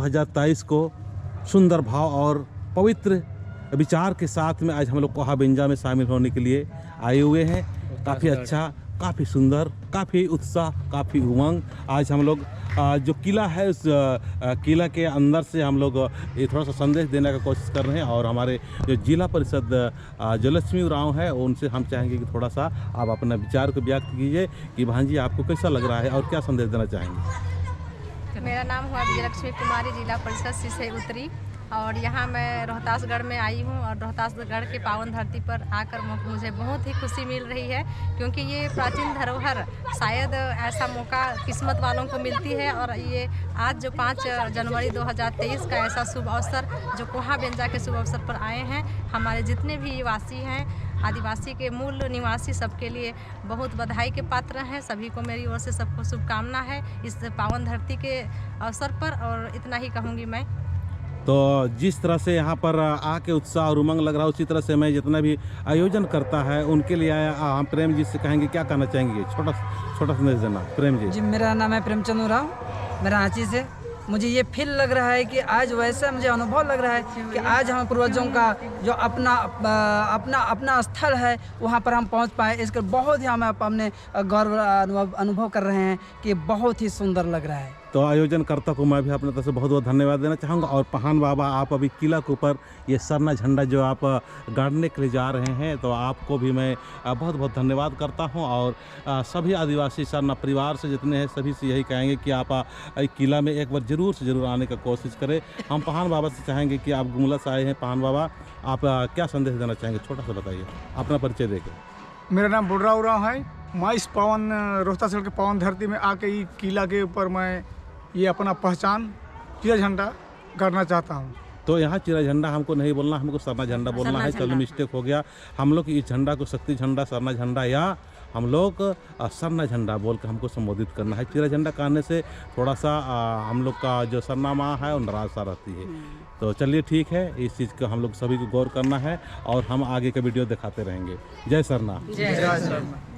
2023 को सुंदर भाव और पवित्र विचार के साथ में आज हम लोग कोहा बेंजा में शामिल होने के लिए आए हुए हैं। काफ़ी अच्छा, काफ़ी सुंदर, काफ़ी उत्साह, काफ़ी उमंग। आज हम लोग जो किला है उस किला के अंदर से हम लोग ये थोड़ा सा संदेश देने का कोशिश कर रहे हैं और हमारे जो जिला परिषद जयलक्ष्मी उरांव है उनसे हम चाहेंगे कि थोड़ा सा आप अपना विचार को व्यक्त कीजिए कि भान जी आपको कैसा लग रहा है और क्या संदेश देना चाहेंगे। मेरा नाम हुआ विजयलक्ष्मी कुमारी, जिला परिषद सिसई उत्तरी, और यहाँ मैं रोहतासगढ़ में आई हूँ और रोहतासगढ़ के पावन धरती पर आकर मुझे बहुत ही खुशी मिल रही है, क्योंकि ये प्राचीन धरोहर शायद ऐसा मौका किस्मत वालों को मिलती है। और ये आज जो 5 जनवरी 2023 का ऐसा शुभ अवसर जो कोहा बेंजा के शुभ अवसर पर आए हैं, हमारे जितने भी वासी हैं, आदिवासी के मूल निवासी, सबके लिए बहुत बधाई के पात्र हैं। सभी को मेरी ओर से सबको शुभकामना है इस पावन धरती के अवसर पर, और इतना ही कहूँगी मैं। तो जिस तरह से यहाँ पर आके उत्साह और उमंग लग रहा है, उसी तरह से मैं जितना भी आयोजन करता है उनके लिए आया। हम प्रेम जी से कहेंगे, क्या कहना चाहेंगे? छोटा संदेश देना प्रेम जी। जी, मेरा नाम है प्रेमचंद उरांव, मैं रांची से। मुझे ये फील लग रहा है कि आज वैसा मुझे अनुभव लग रहा है कि आज हम पूर्वजों का जो अपना स्थल है वहाँ पर हम पहुँच पाए। इसका बहुत ही हम अपने गौरव अनुभव कर रहे हैं कि बहुत ही सुंदर लग रहा है। तो आयोजनकर्ता को मैं भी अपने तरफ से बहुत बहुत धन्यवाद देना चाहूँगा। और पहान बाबा, आप अभी किला के ऊपर ये सरना झंडा जो आप गाड़ने के लिए जा रहे हैं, तो आपको भी मैं बहुत बहुत धन्यवाद करता हूँ। और सभी आदिवासी सरना परिवार से जितने हैं सभी से यही कहेंगे कि आप किला में एक बार ज़रूर से ज़रूर आने का कोशिश करें। हम पहान बाबा से चाहेंगे कि आप गुमला से आए हैं, पहान बाबा आप क्या संदेश देना चाहेंगे? छोटा सा बताइए, अपना परिचय देकर। मेरा नाम बुर्रा उरांव है। मैं इस पावन रोहतासगढ़ के पावन धरती में आके ये किला के ऊपर मैं ये अपना पहचान चिरा झंडा करना चाहता हूँ। तो यहाँ चिरा झंडा हमको नहीं बोलना, हमको सरना झंडा बोलना है। चलो मिस्टेक हो गया। हम लोग इस झंडा को शक्ति झंडा, सरना झंडा या हम लोग सरना झंडा बोल कर हमको संबोधित करना है। चिरा झंडा कहने से थोड़ा सा हम लोग का जो सरना माँ है वो नाराज सा रहती है। तो चलिए ठीक है, इस चीज़ का हम लोग सभी को गौर करना है और हम आगे का वीडियो दिखाते रहेंगे। जय सरना। जय सरना।